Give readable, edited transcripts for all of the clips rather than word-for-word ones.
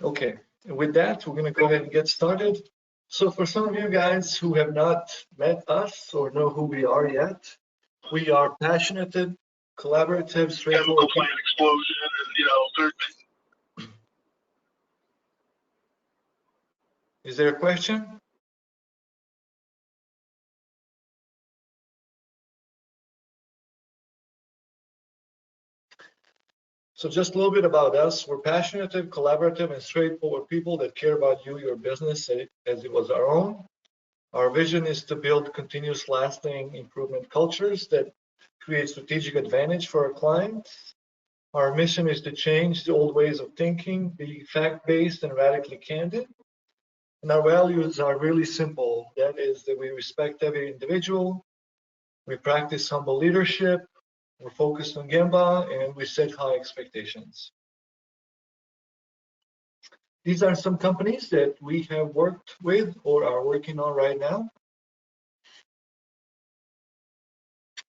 Okay, with that, we're going to go ahead and get started. So for some of you guys who have not met us or know who we are yet, we are passionate, collaborative, straightforward. Chemical plant explosion, and Is there a question? So just a little bit about us. We're passionate, collaborative, and straightforward people that care about you, your business, as it was our own. Our vision is to build continuous lasting improvement cultures that create strategic advantage for our clients. Our mission is to change the old ways of thinking, be fact-based and radically candid. And our values are really simple. That is that we respect every individual, we practice humble leadership, we're focused on Gemba, and we set high expectations. These are some companies that we have worked with or are working on right now.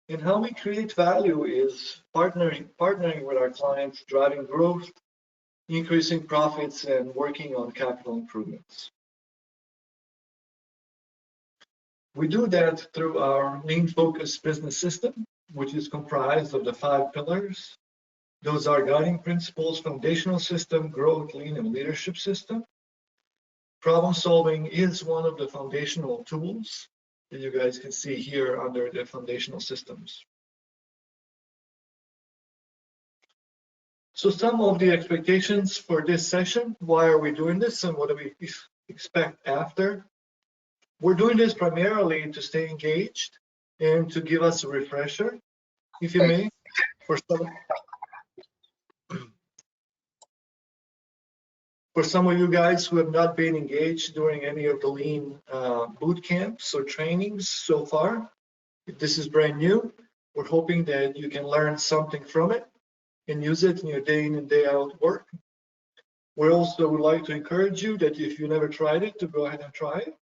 And how we create value is partnering with our clients, driving growth, increasing profits, and working on capital improvements. We do that through our lean focused business system, which is comprised of the 5 pillars. Those are guiding principles, foundational system, growth, lean, and leadership system. Problem solving is one of the foundational tools that you guys can see here under the foundational systems. So some of the expectations for this session, why are we doing this and what do we expect after? We're doing this primarily to stay engaged and to give us a refresher, if you may, for some of you guys who have not been engaged during any of the lean boot camps or trainings so far. If this is brand new, we're hoping that you can learn something from it and use it in your day in and day out work. We also would like to encourage you that if you never tried it, to go ahead and try it,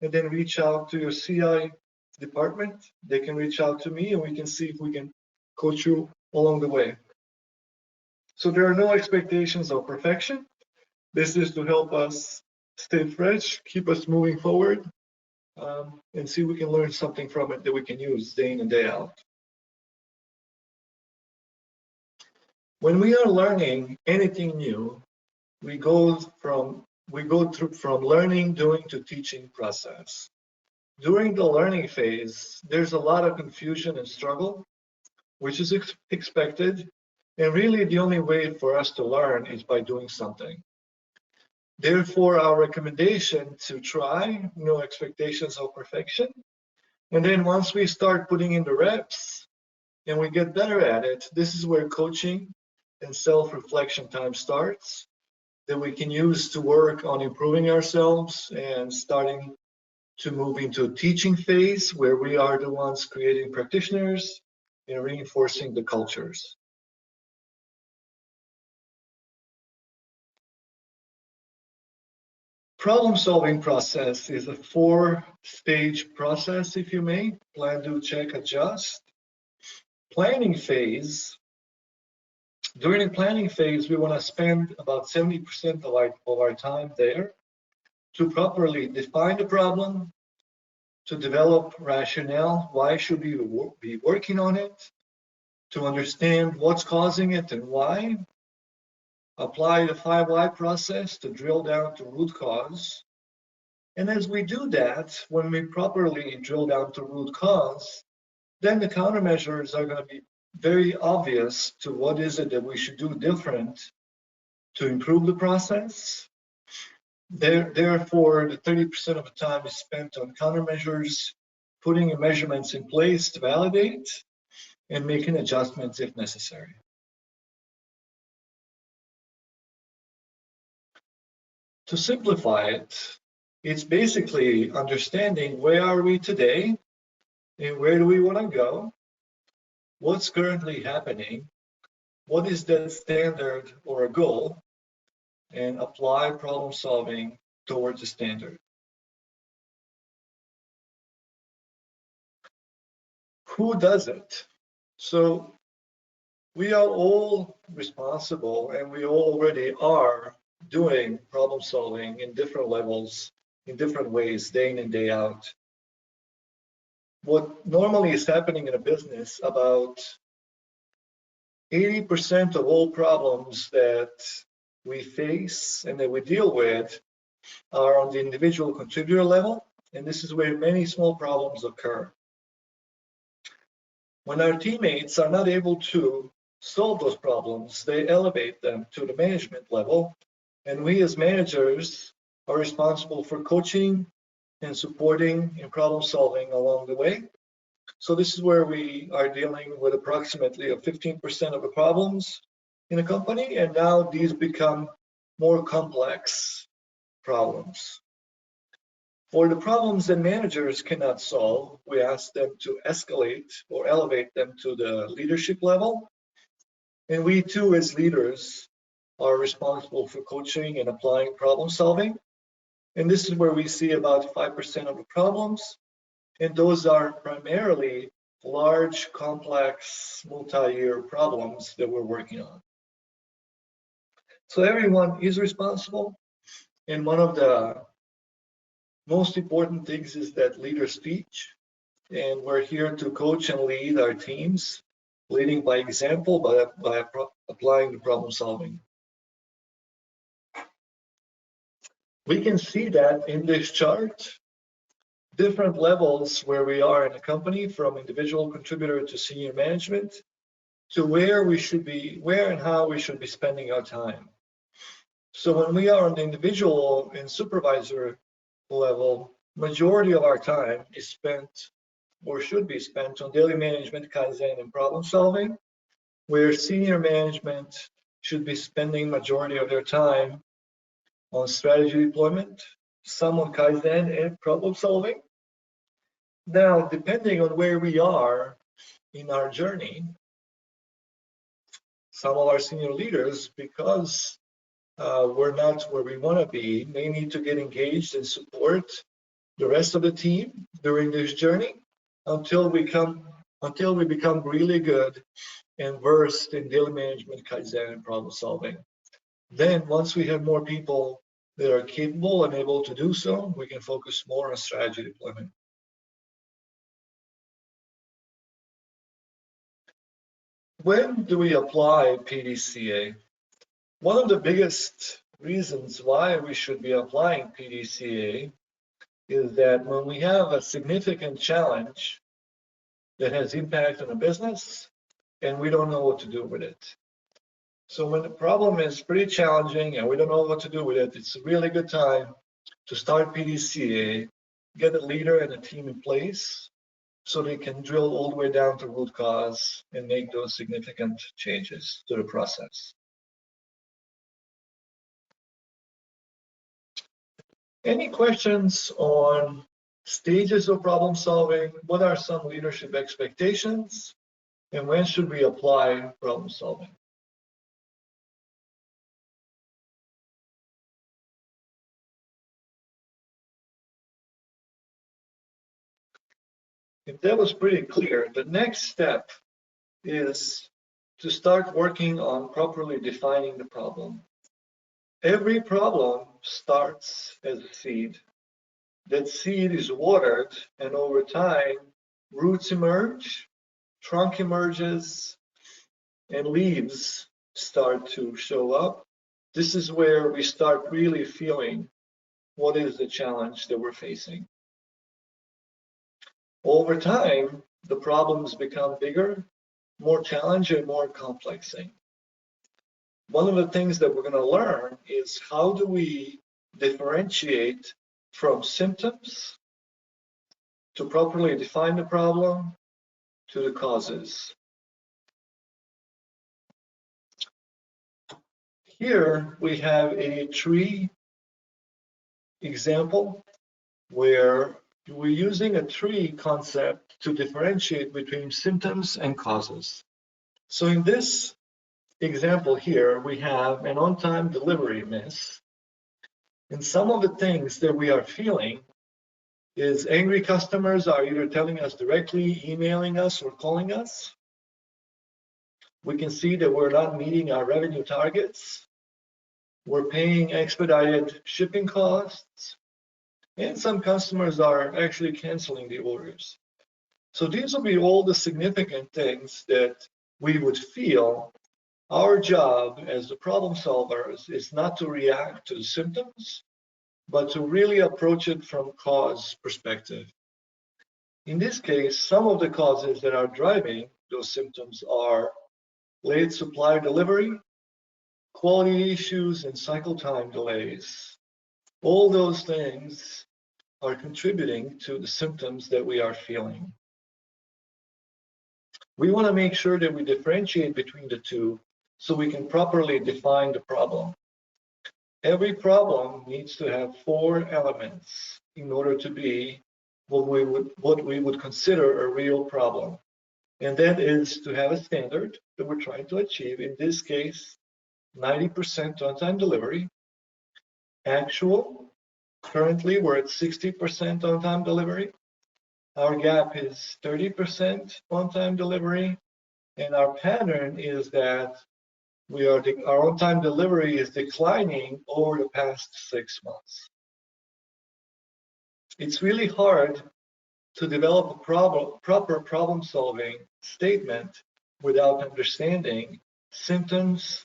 and then reach out to your CI department. They can reach out to me and we can see if we can coach you along the way. So there are no expectations of perfection. This is to help us stay fresh, keep us moving forward, and see if we can learn something from it that we can use day in and day out. When we are learning anything new, we go through from learning, doing to teaching process. During the learning phase, there's a lot of confusion and struggle, which is expected. And really the only way for us to learn is by doing something. Therefore, our recommendation to try, no expectations of perfection. And then once we start putting in the reps and we get better at it, this is where coaching and self-reflection time starts, that we can use to work on improving ourselves and starting to move into a teaching phase where we are the ones creating practitioners and reinforcing the cultures. Problem-solving process is a 4-stage process, if you may. Plan, do, check, adjust. Planning phase. During the planning phase, we want to spend about 70% of our time there to properly define the problem, to develop rationale, why should we be working on it, to understand what's causing it and why, apply the 5 why process to drill down to root cause. And as we do that, when we properly drill down to root cause, then the countermeasures are going to be very obvious to what is it that we should do different to improve the process. Therefore, the 30% of the time is spent on countermeasures, putting measurements in place to validate, and making adjustments if necessary. To simplify it, it's basically understanding where are we today and where do we want to go, what's currently happening, what is that standard or a goal, and apply problem solving towards the standard. Who does it? So we are all responsible and we already are doing problem solving in different levels, in different ways, day in and day out. What normally is happening in a business, about 80% of all problems that we face and that we deal with are on the individual contributor level, and this is where many small problems occur. When our teammates are not able to solve those problems, they elevate them to the management level, and we as managers are responsible for coaching and supporting and problem solving along the way. So this is where we are dealing with approximately 15% of the problems in a company, and now these become more complex problems. For the problems that managers cannot solve, we ask them to escalate or elevate them to the leadership level. And we too, as leaders, are responsible for coaching and applying problem solving. And this is where we see about 5% of the problems. And those are primarily large, complex, multi-year problems that we're working on. So everyone is responsible. And one of the most important things is that leaders teach. And we're here to coach and lead our teams, leading by example, by applying the problem solving. We can see that in this chart, different levels where we are in a company, from individual contributor to senior management, to where we should be, where and how we should be spending our time. So when we are on the individual and supervisor level, majority of our time is spent or should be spent on daily management, Kaizen, and problem solving, where senior management should be spending majority of their time on strategy deployment, some on Kaizen and problem solving. Now, depending on where we are in our journey, some of our senior leaders, because we're not where we want to be, may need to get engaged and support the rest of the team during this journey until we become really good and versed in daily management, Kaizen, and problem solving. Then once we have more people that are capable and able to do so, we can focus more on strategy deployment. When do we apply PDCA? One of the biggest reasons why we should be applying PDCA is that when we have a significant challenge that has impact on a business and we don't know what to do with it. So when the problem is pretty challenging and we don't know what to do with it, it's a really good time to start PDCA, get a leader and a team in place so they can drill all the way down to root cause and make those significant changes to the process. Any questions on stages of problem solving? What are some leadership expectations? And when should we apply problem solving? If that was pretty clear, the next step is to start working on properly defining the problem. Every problem starts as a seed. That seed is watered, and over time, roots emerge, trunk emerges, and leaves start to show up. This is where we start really feeling what is the challenge that we're facing. Over time, the problems become bigger, more challenging, more complexing. One of the things that we're going to learn is how do we differentiate from symptoms to properly define the problem to the causes. Here we have a tree example where we're using a tree concept to differentiate between symptoms and causes. So in this example here, we have an on-time delivery miss. And some of the things that we are feeling is angry customers are either telling us directly, emailing us, or calling us. We can see that we're not meeting our revenue targets. we're paying expedited shipping costs, and some customers are actually canceling the orders. So these will be all the significant things that we would feel. Our job as the problem solvers is not to react to the symptoms, but to really approach it from cause perspective. In this case, some of the causes that are driving those symptoms are late supply delivery, quality issues, and cycle time delays. All those things are contributing to the symptoms that we are feeling. We want to make sure that we differentiate between the two so we can properly define the problem. Every problem needs to have 4 elements in order to be what we would consider a real problem. And that is to have a standard that we're trying to achieve. In this case, 90% on-time delivery. Actual, currently we're at 60% on-time delivery. Our gap is 30% on-time delivery. And our pattern is that our on-time delivery is declining over the past 6 months. It's really hard to develop a proper problem-solving statement without understanding symptoms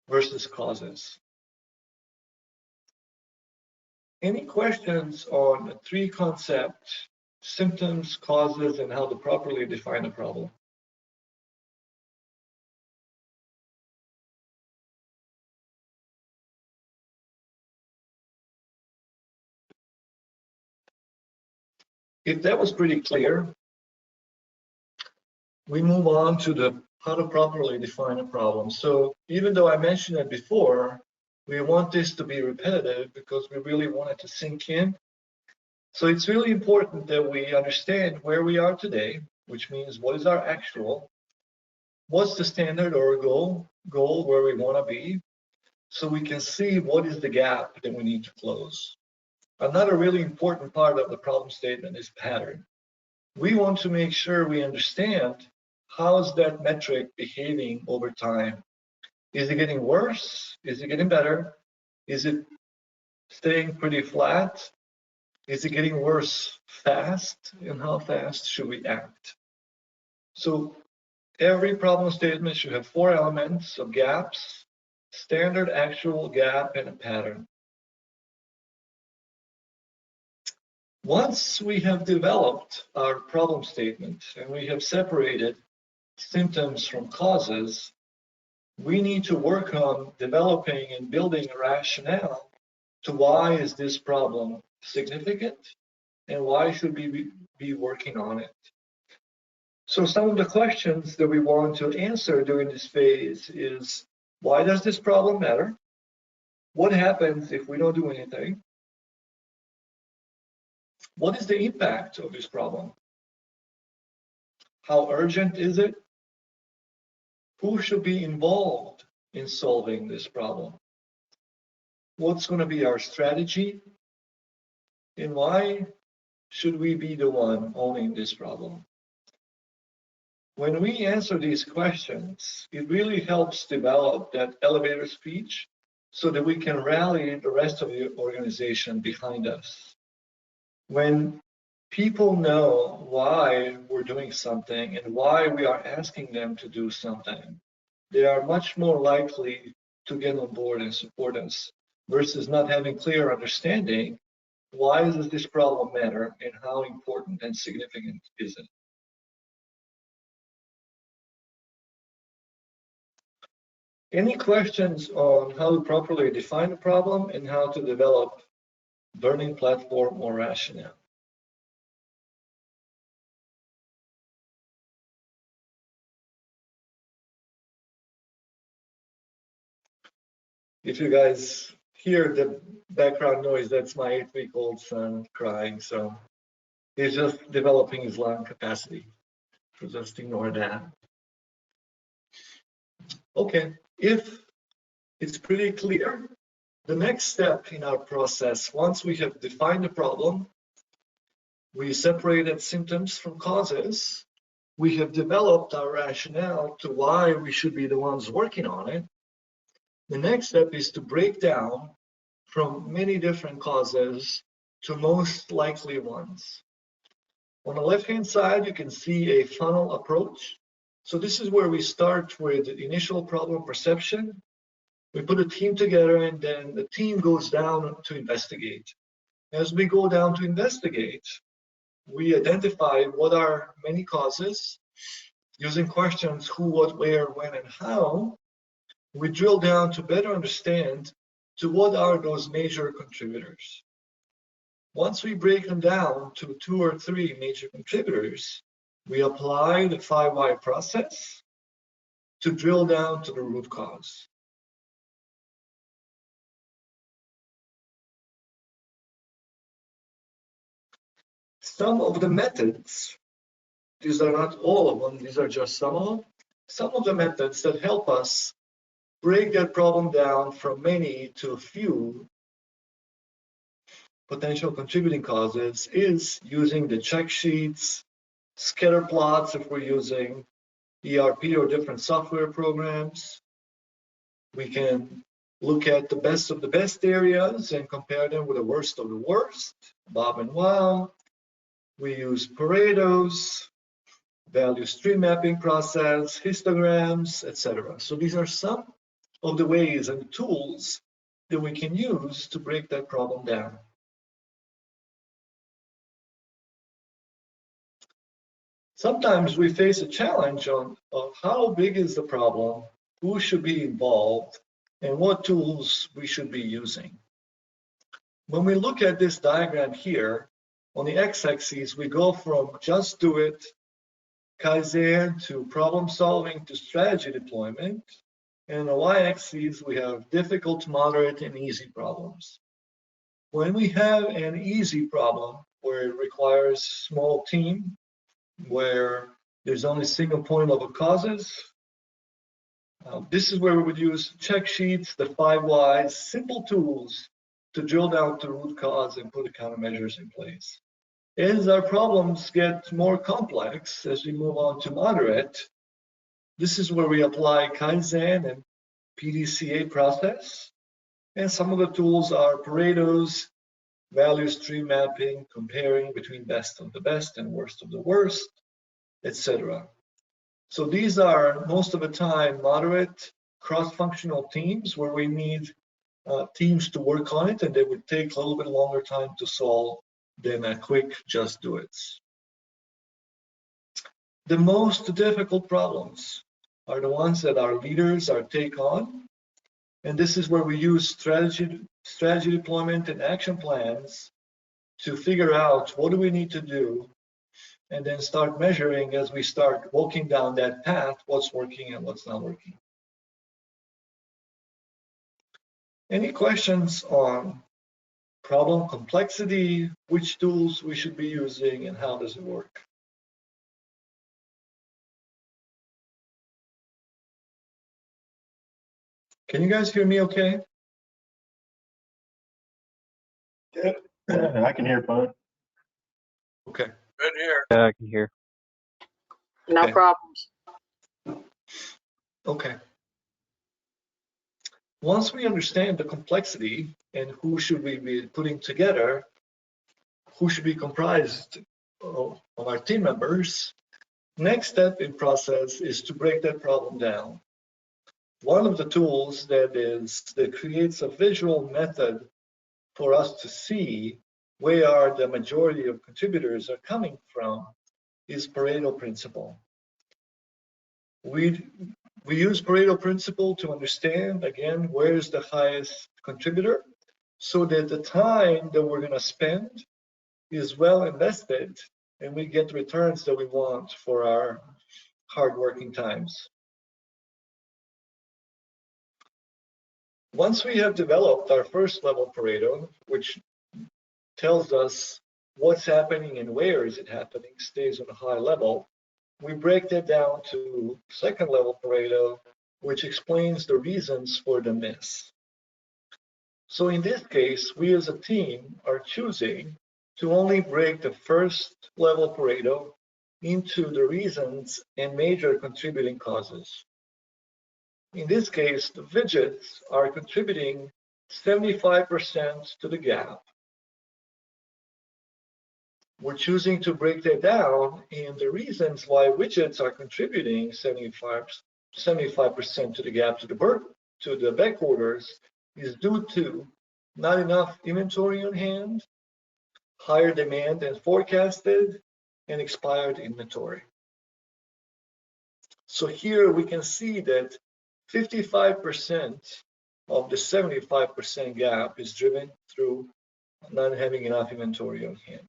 versus causes. Any questions on the 3 concepts, symptoms, causes, and how to properly define a problem? If that was pretty clear, we move on to the how to properly define a problem. So even though I mentioned it before, we want this to be repetitive because we really want it to sink in. So it's really important that we understand where we are today, which means what is our actual, what's the standard or goal where we want to be, so we can see what is the gap that we need to close. Another really important part of the problem statement is pattern. We want to make sure we understand how is that metric behaving over time. Is it getting worse? Is it getting better? Is it staying pretty flat? Is it getting worse fast? And how fast should we act? So every problem statement should have 4 elements of gaps, standard, actual, gap, and a pattern. Once we have developed our problem statement and we have separated symptoms from causes, we need to work on developing and building a rationale to why is this problem significant and why should we be working on it. So some of the questions that we want to answer during this phase is, why does this problem matter? What happens if we don't do anything? What is the impact of this problem? How urgent is it? Who should be involved in solving this problem? What's going to be our strategy? And why should we be the one owning this problem? When we answer these questions, it really helps develop that elevator speech so that we can rally the rest of the organization behind us. When people know why we're doing something and why we are asking them to do something, they are much more likely to get on board and support us versus not having clear understanding. Why does this problem matter and how important and significant is it? Any questions on how to properly define a problem and how to develop learning platform or rationale? If you guys hear the background noise, that's my 8-week-old son crying. So he's just developing his lung capacity. So just ignore that. Okay, if it's pretty clear, the next step in our process, once we have defined the problem, we separated symptoms from causes, we have developed our rationale to why we should be the ones working on it. The next step is to break down from many different causes to most likely ones. On the left-hand side, you can see a funnel approach. So this is where we start with initial problem perception. We put a team together, and then the team goes down to investigate. As we go down to investigate, we identify what are many causes. Using questions who, what, where, when, and how, we drill down to better understand to what are those major contributors. Once we break them down to 2 or 3 major contributors, we apply the 5 why process to drill down to the root cause. Some of the methods, these are not all of them, these are just some of the methods that help us break that problem down from many to a few potential contributing causes is using the check sheets, scatter plots if we're using ERP or different software programs. We can look at the best of the best areas and compare them with the worst of the worst, Bob and Wow. We use Pareto's, value stream mapping process, histograms, etc. So these are some of the ways and tools that we can use to break that problem down. Sometimes we face a challenge of how big is the problem, who should be involved, and what tools we should be using. When we look at this diagram here, on the x-axis, we go from just do it, Kaizen, to problem solving, to strategy deployment. And on the y-axis, we have difficult, moderate, and easy problems. When we have an easy problem where it requires small team, where there's only a single point of a causes, this is where we would use check sheets, the 5 whys, simple tools to drill down to root cause and put the countermeasures in place. As our problems get more complex, as we move on to moderate, this is where we apply Kaizen and PDCA process. And some of the tools are Pareto's, value stream mapping, comparing between best of the best and worst of the worst, etc. So these are most of the time moderate cross-functional teams where we need teams to work on it, and they would take a little bit longer time to solve than a quick just do it. The most difficult problems are the ones that our leaders are take on, and this is where we use strategy deployment and action plans to figure out what do we need to do, and then start measuring as we start walking down that path what's working and what's not working. Any questions on problem complexity, which tools we should be using, and how does it work? Can you guys hear me okay? Yeah, I can hear fine. Okay. Good here. Yeah, I can hear. No Okay. problems. Okay. Once we understand the complexity and who should we be putting together, who should be comprised of our team members, next step in process is to break that problem down. One of the tools that creates a visual method for us to see where the majority of contributors are coming from is Pareto principle. We use Pareto principle to understand, again, where's the highest contributor, so that the time that we're going to spend is well invested and we get returns that we want for our hardworking times. Once we have developed our first level Pareto, which tells us what's happening and where is it happening, stays on a high level, we break that down to second level Pareto, which explains the reasons for the miss. So in this case, we as a team are choosing to only break the first level Pareto into the reasons and major contributing causes. In this case, the widgets are contributing 75% to the gap. We're choosing to break that down, and the reasons why widgets are contributing 75% to the gap to the back orders is due to not enough inventory on hand, higher demand than forecasted, and expired inventory. So here we can see that 55% of the 75% gap is driven through not having enough inventory on hand.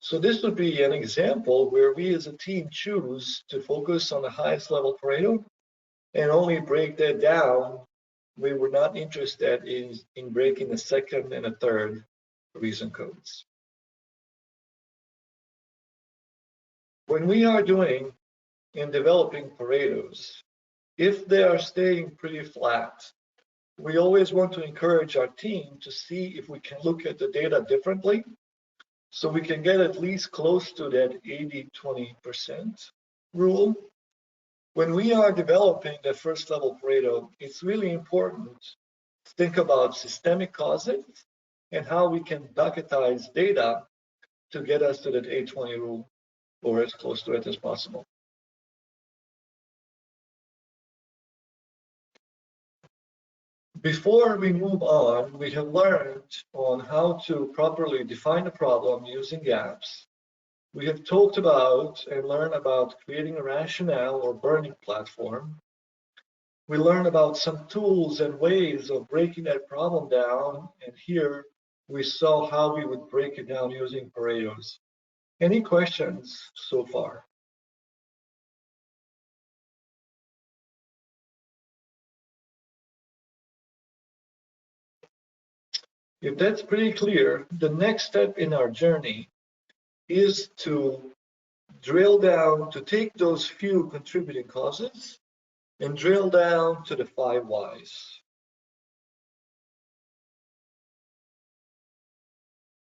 So this would be an example where we as a team choose to focus on the highest level Pareto and only break that down. We were not interested in breaking the second and the third reason codes. When we are doing and developing Paretos, if they are staying pretty flat, we always want to encourage our team to see if we can look at the data differently, so we can get at least close to that 80-20% rule. When we are developing the first level Pareto, it's really important to think about systemic causes and how we can bucketize data to get us to that 80-20 rule or as close to it as possible. Before we move on, we have learned on how to properly define a problem using gaps. We have talked about and learned about creating a rationale or burning platform. We learned about some tools and ways of breaking that problem down, and here we saw how we would break it down using Paretos. Any questions so far? If that's pretty clear, the next step in our journey is to drill down, to take those few contributing causes and drill down to the 5 whys.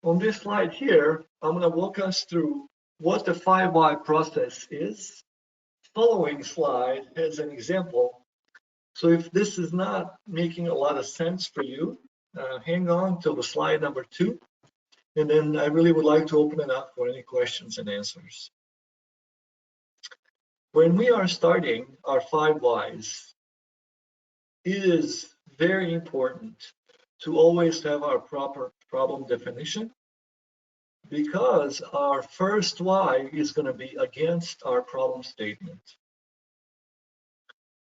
On this slide here, I'm going to walk us through what the 5 why process is. Following slide has an example. So if this is not making a lot of sense for you, hang on till the slide number 2, and then I really would like to open it up for any questions and answers. When we are starting our 5 whys, it is very important to always have our proper problem definition, because our first why is going to be against our problem statement.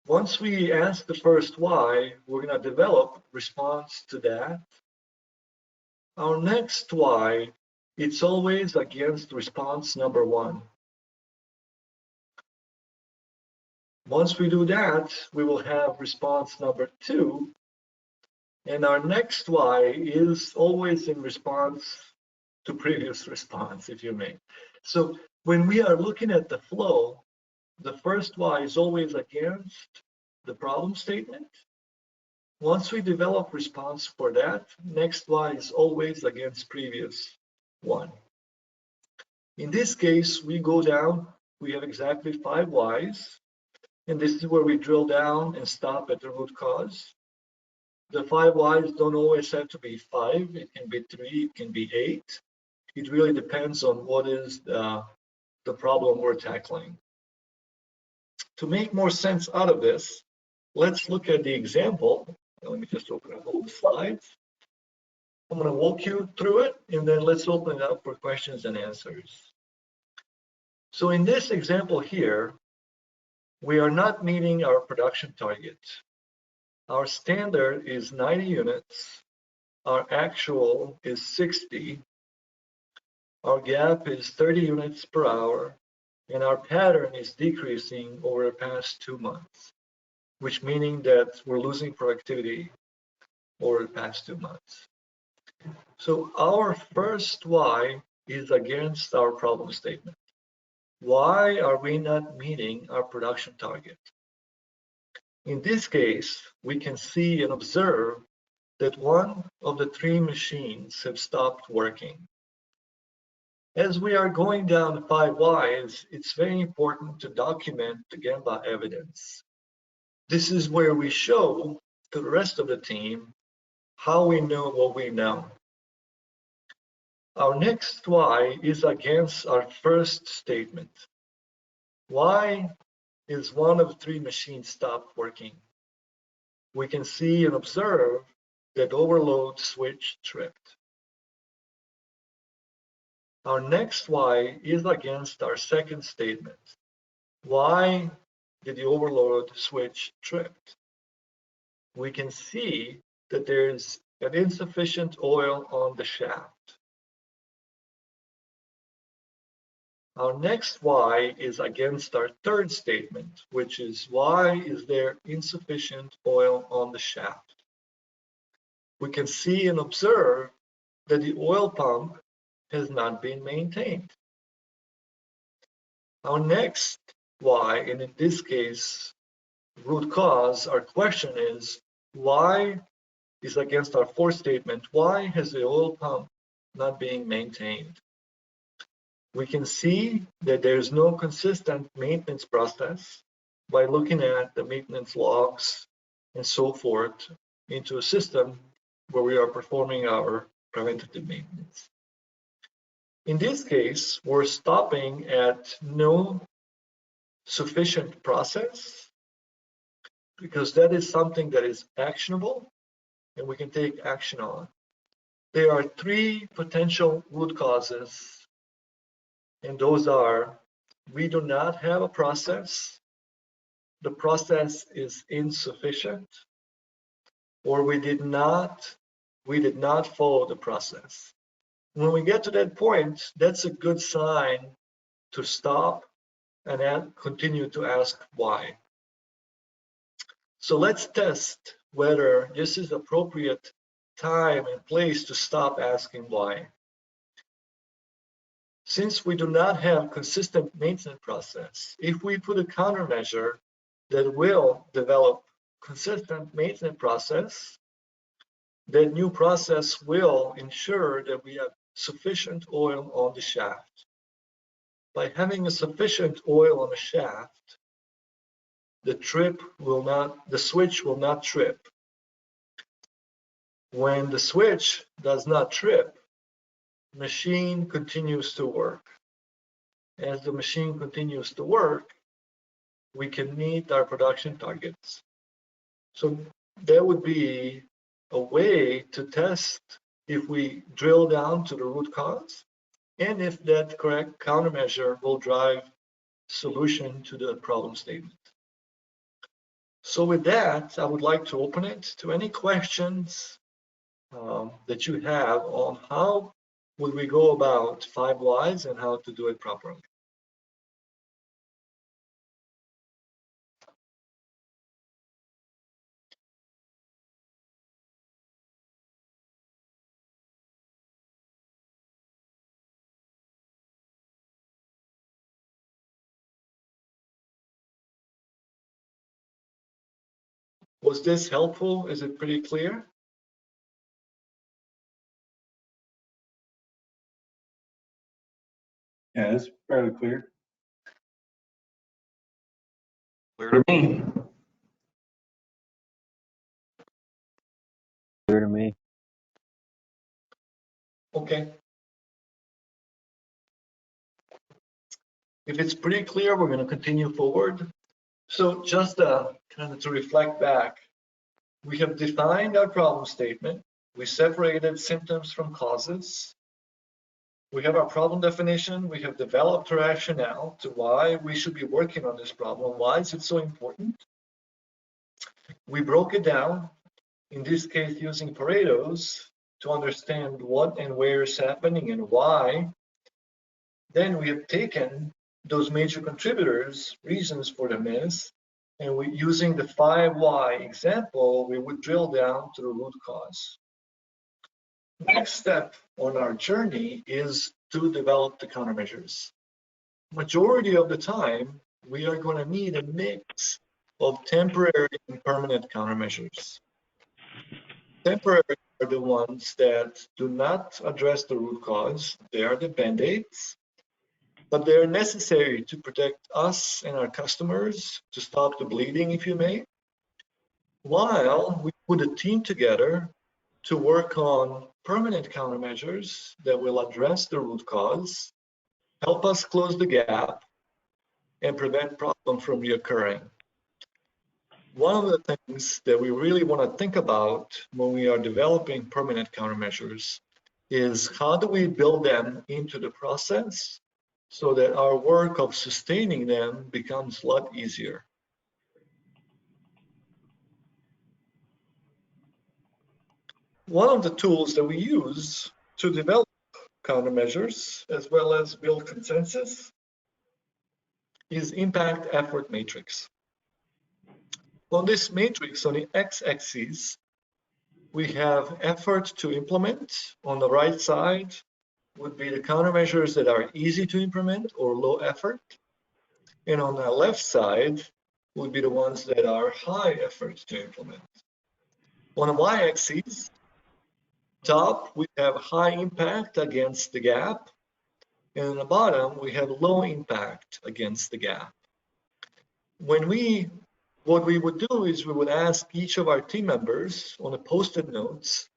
Once we ask the first why, we're going to develop response to that. Our next why, it's always against response number 1. Once we do that, we will have response number 2. And our next why is always in response to previous response, if you may. So when we are looking at the flow, the first why is always against the problem statement. Once we develop response for that, next why is always against previous one. In this case, we go down, we have exactly 5 whys, and this is where we drill down and stop at the root cause. The 5 whys don't always have to be 5, it can be 3, it can be 8. It really depends on what is the problem we're tackling. To make more sense out of this, let's look at the example. Let me just open up all the slides. I'm going to walk you through it, and then let's open it up for questions and answers. So in this example here, we are not meeting our production target. Our standard is 90 units. Our actual is 60. Our gap is 30 units per hour, and our pattern is decreasing over the past 2 months, which meaning that we're losing productivity over the past 2 months. So our first why is against our problem statement. Why are we not meeting our production target? In this case, we can see and observe that one of the 3 machines have stopped working. As we are going down the 5 whys, it's very important to document the Gemba evidence. This is where we show to the rest of the team how we know what we know. Our next why is against our first statement. Why is one of 3 machines stopped working? We can see and observe that overload switch tripped. Our next why is against our second statement. Why did the overload switch tripped? We can see that there's an insufficient oil on the shaft. Our next why is against our third statement, which is why is there insufficient oil on the shaft? We can see and observe that the oil pump has not been maintained. Our next why, and in this case, root cause, our question is, why is against our fourth statement, why has the oil pump not being maintained? We can see that there's no consistent maintenance process by looking at the maintenance logs and so forth into a system where we are performing our preventative maintenance. In this case, we're stopping at no sufficient process because that is something that is actionable and we can take action on. There are 3 potential root causes, and those are: we do not have a process, the process is insufficient, or we did not follow the process. When we get to that point, that's a good sign to stop and continue to ask why. So let's test whether this is appropriate time and place to stop asking why. Since we do not have consistent maintenance process, if we put a countermeasure that will develop consistent maintenance process, that new process will ensure that we have sufficient oil on the shaft. By having a sufficient oil on the shaft, the switch will not trip. When the switch does not trip, the machine continues to work. As the machine continues to work, we can meet our production targets. So that would be a way to test if we drill down to the root cause and if that correct countermeasure will drive solution to the problem statement. So with that, I would like to open it to any questions that you have on how would we go about 5 whys and how to do it properly. Was this helpful? Is it pretty clear? Yeah, it's fairly clear. Clear to me. Clear to me. Okay. If it's pretty clear, we're going to continue forward. So just kind of to reflect back, we have defined our problem statement. We separated symptoms from causes. We have our problem definition. We have developed a rationale to why we should be working on this problem. Why is it so important? We broke it down, in this case using Pareto's, to understand what and where is happening and why. Then we have taken those major contributors, reasons for the miss, and using the 5 why example, we would drill down to the root cause. Next step on our journey is to develop the countermeasures. Majority of the time, we are going to need a mix of temporary and permanent countermeasures. Temporary are the ones that do not address the root cause. They are the band-aids, but they are necessary to protect us and our customers, to stop the bleeding, if you may. while we put a team together to work on permanent countermeasures that will address the root cause, help us close the gap, and prevent problem from reoccurring. One of the things that we really want to think about when we are developing permanent countermeasures is how do we build them into the process so that our work of sustaining them becomes a lot easier. One of the tools that we use to develop countermeasures as well as build consensus is impact effort matrix. On this matrix, on the x-axis, we have effort to implement. On the right side would be the countermeasures that are easy to implement or low effort. And on the left side would be the ones that are high effort to implement. On the y-axis, top, we have high impact against the gap. And on the bottom, we have low impact against the gap. What we would do is we would ask each of our team members on the post-it notes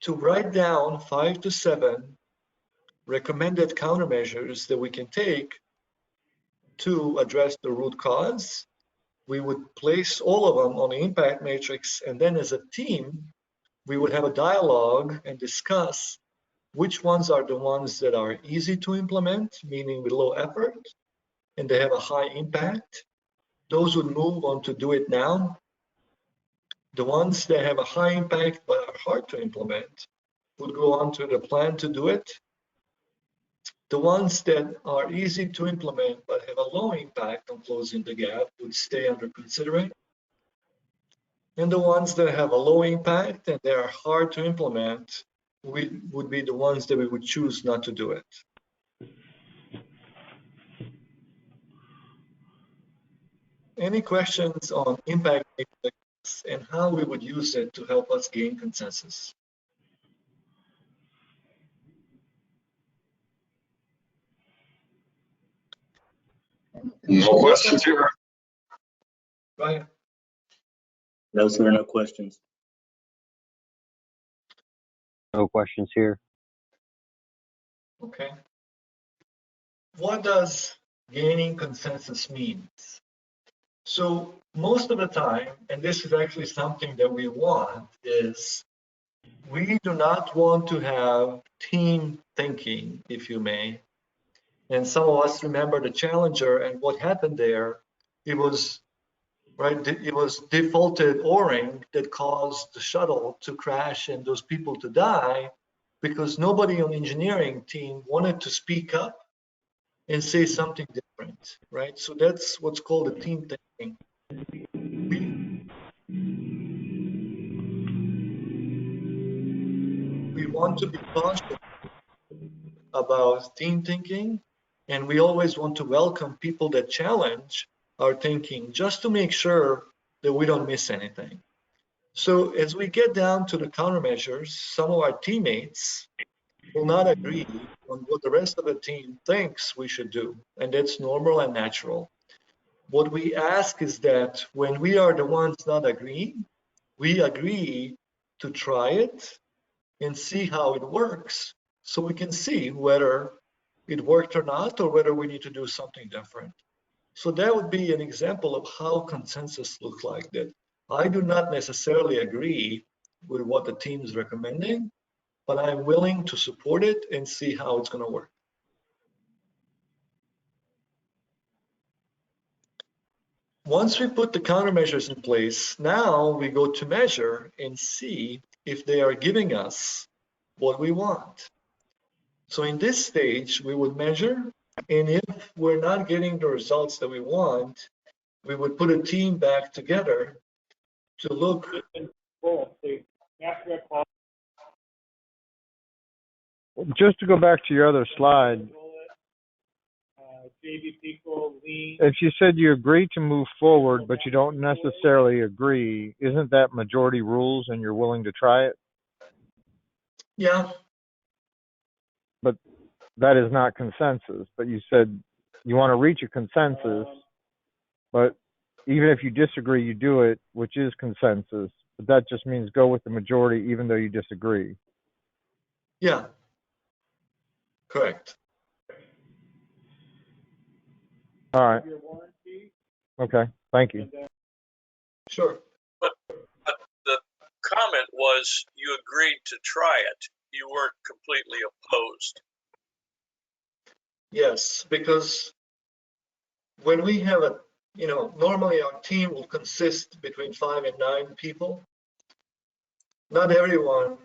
to write down 5 to 7 recommended countermeasures that we can take to address the root cause. We would place all of them on the impact matrix, and then as a team, we would have a dialogue and discuss which ones are the ones that are easy to implement, meaning with low effort, and they have a high impact. Those would move on to do it now. The ones that have a high impact but are hard to implement would go on to the plan to do it. The ones that are easy to implement but have a low impact on closing the gap would stay under consideration. And the ones that have a low impact and they are hard to implement would be the ones that we would choose not to do it. Any questions on impact matrix and how we would use it to help us gain consensus? No questions here. Right. No, sir, no questions. No questions here. Okay. What does gaining consensus mean? So most of the time, and this is actually something that we want, is we do not want to have team thinking, if you may. And some of us remember the Challenger and what happened there. It was right. It was defaulted O-ring that caused the shuttle to crash and those people to die because nobody on the engineering team wanted to speak up and say something different, right? So that's what's called a team thinking. We want to be cautious about team thinking, and we always want to welcome people that challenge our thinking just to make sure that we don't miss anything. So as we get down to the countermeasures, some of our teammates will not agree on what the rest of the team thinks we should do, and that's normal and natural. What we ask is that when we are the ones not agreeing, we agree to try it and see how it works so we can see whether it worked or not or whether we need to do something different. So that would be an example of how consensus looks like, that I do not necessarily agree with what the team is recommending, but I'm willing to support it and see how it's going to work. Once we put the countermeasures in place, now we go to measure and see if they are giving us what we want. So in this stage, we would measure, and if we're not getting the results that we want, we would put a team back together to look. Just to go back to your other slide, if you said you agree to move forward, but you don't necessarily agree, isn't that majority rules and you're willing to try it? Yeah, But that is not consensus. But you said you want to reach a consensus, but Even if you disagree, you do it, which is consensus. But that just means go with the majority, even though you disagree. Yeah, correct. All right. Okay. Thank you. Sure. But the comment was you agreed to try it. You weren't completely opposed. Yes, because when we have a, normally our team will consist between 5 and 9 people. Not everyone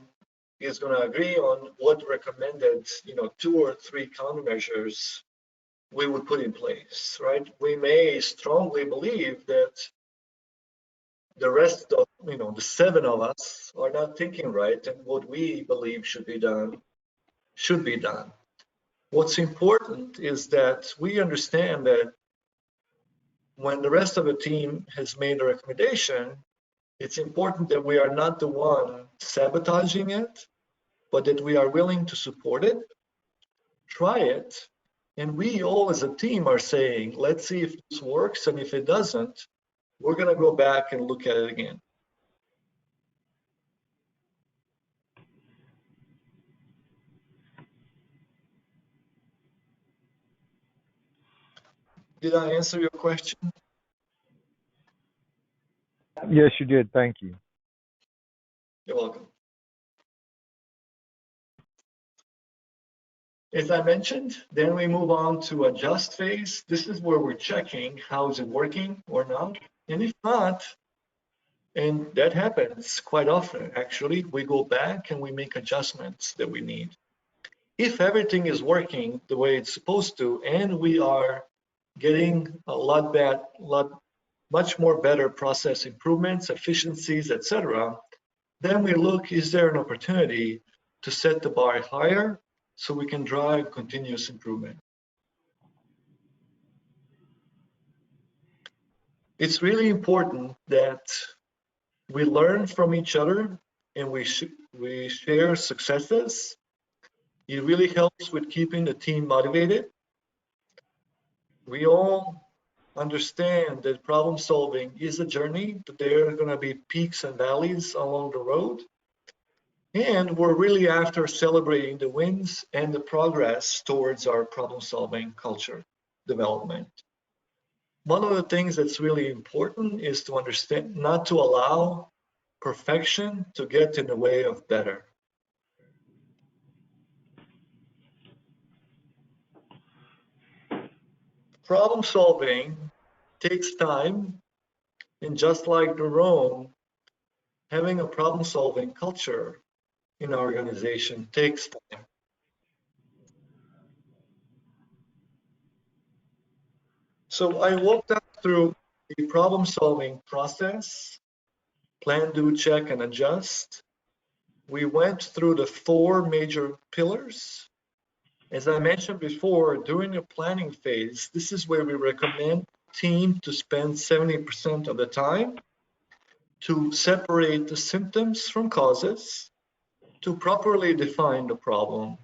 is going to agree on what recommended, 2 or 3 countermeasures we would put in place, right? We may strongly believe that the rest of, the 7 of us are not thinking right, and what we believe should be done should be done. What's important is that we understand that when the rest of the team has made a recommendation, it's important that we are not the one sabotaging it, but that we are willing to support it, try it, and we all as a team are saying, let's see if this works, and if it doesn't, we're going to go back and look at it again. Did I answer your question? Yes, you did. Thank you. You're welcome. As I mentioned, then we move on to adjust phase. This is where we're checking how is it working or not. And if not, and that happens quite often, actually, we go back and we make adjustments that we need. If everything is working the way it's supposed to, and we are getting much more better process improvements, efficiencies, etc., then we look, is there an opportunity to set the bar higher so we can drive continuous improvement? It's really important that we learn from each other and we share successes. It really helps with keeping the team motivated. We all understand that problem solving is a journey, that there are going to be peaks and valleys along the road. And we're really after celebrating the wins and the progress towards our problem solving culture development. One of the things that's really important is to understand not to allow perfection to get in the way of better. Problem solving takes time, and just like the Rome, having a problem solving culture in our organization takes time. So I walked us through the problem solving process: plan, do, check, and adjust. We went through the 4 major pillars. As I mentioned before, during the planning phase, this is where we recommend team to spend 70% of the time to separate the symptoms from causes, to properly define the problem,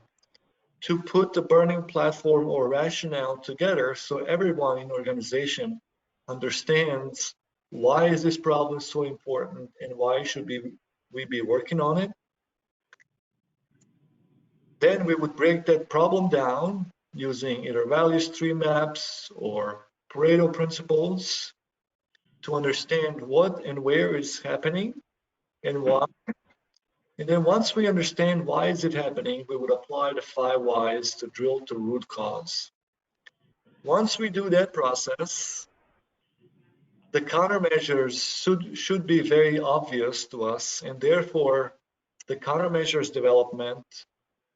to put the burning platform or rationale together so everyone in the organization understands why is this problem so important and why should we be working on it. Then we would break that problem down using either value stream maps or Pareto principles to understand what and where is happening and why. And then once we understand why is it happening, we would apply the 5 whys to drill to root cause. Once we do that process, the countermeasures should be very obvious to us, and therefore the countermeasures development,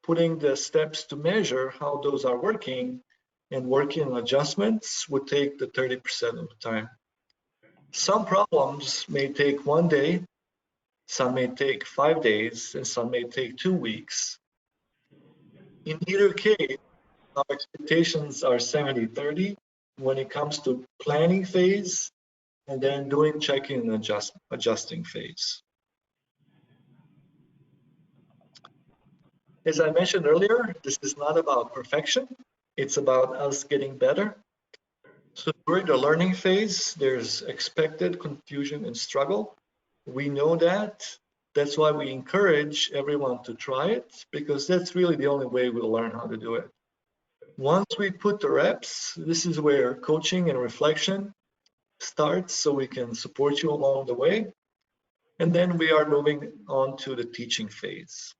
putting the steps to measure how those are working and working on adjustments would take the 30% of the time. Some problems may take 1 day, some may take 5 days, and some may take 2 weeks. In either case, our expectations are 70-30 when it comes to planning phase and then doing checking and adjusting phase. As I mentioned earlier, this is not about perfection. It's about us getting better. So during the learning phase, there's expected confusion and struggle. We know that. That's why we encourage everyone to try it, because that's really the only way we'll learn how to do it. Once we put the reps, this is where coaching and reflection starts, so we can support you along the way. And then we are moving on to the teaching phase.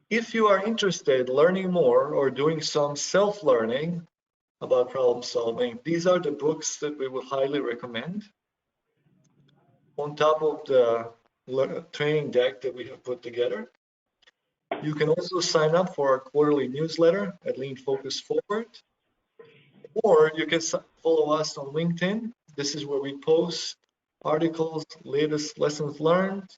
If you are interested in learning more or doing some self-learning about problem solving, these are the books that we would highly recommend. On top of the training deck that we have put together. You can also sign up for our quarterly newsletter at Lean Focus Forward, or you can follow us on LinkedIn. This is where we post articles, latest lessons learned.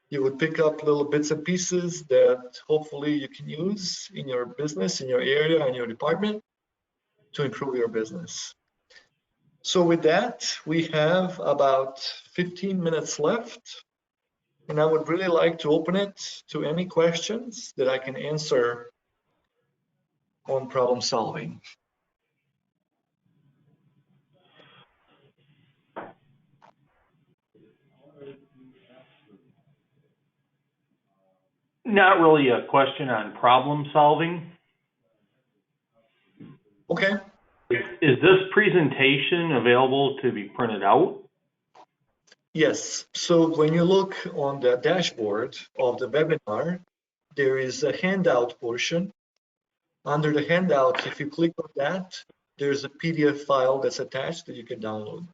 You would pick up little bits and pieces that hopefully you can use in your business, in your area, in your department to improve your business. So with that, we have about 15 minutes left. And I would really like to open it to any questions that I can answer on problem solving. Not really a question on problem solving. Okay. Is this presentation available to be printed out? Yes. So when you look on the dashboard of the webinar, there is a handout portion. Under the handout, if you click on that, there's a PDF file that's attached that you can download.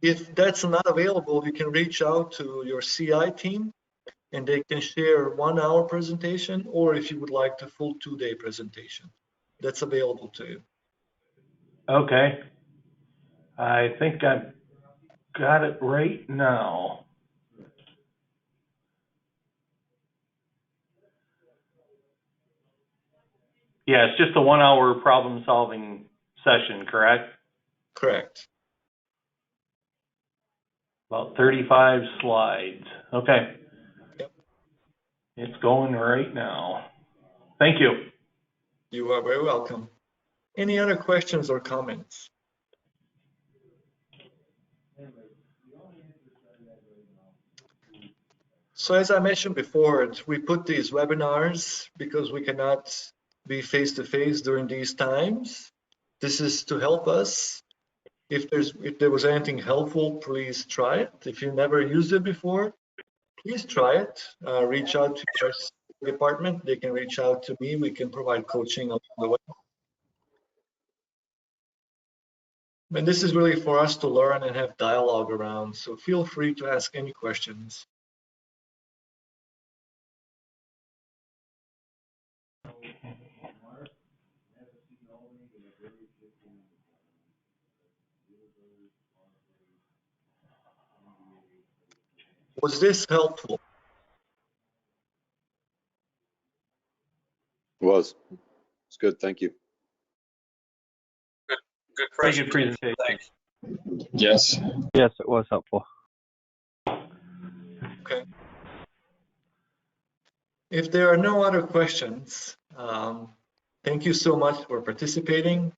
If that's not available, you can reach out to your CI team and they can share 1 hour presentation, or if you would like the full 2-day presentation, that's available to you. Okay. I think I've got it right now. Yeah, it's just a 1 hour problem solving session, correct? Correct. About 35 slides. Okay. Yep. It's going right now. Thank you. You are very welcome. Any other questions or comments? So as I mentioned before, we put these webinars because we cannot be face-to-face during these times. This is to help us. If there was anything helpful, please try it. If you never used it before, please try it. Reach out to your department. They can reach out to me. We can provide coaching along the way. And this is really for us to learn and have dialogue around. So feel free to ask any questions. Was this helpful? It was. It's good. Thank you. Good Very good presentation. presentation. Thanks. Yes. Yes, it was helpful. Okay. If there are no other questions, thank you so much for participating.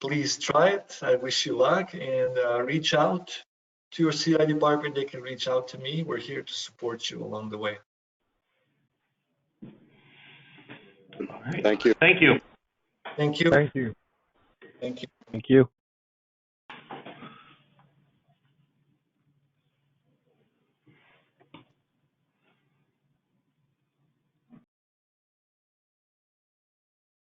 Please try it. I wish you luck, and reach out to your CI department. They can reach out to me. We're here to support you along the way. All right. Thank you. Thank you. Thank you. Thank you. Thank you. Thank you.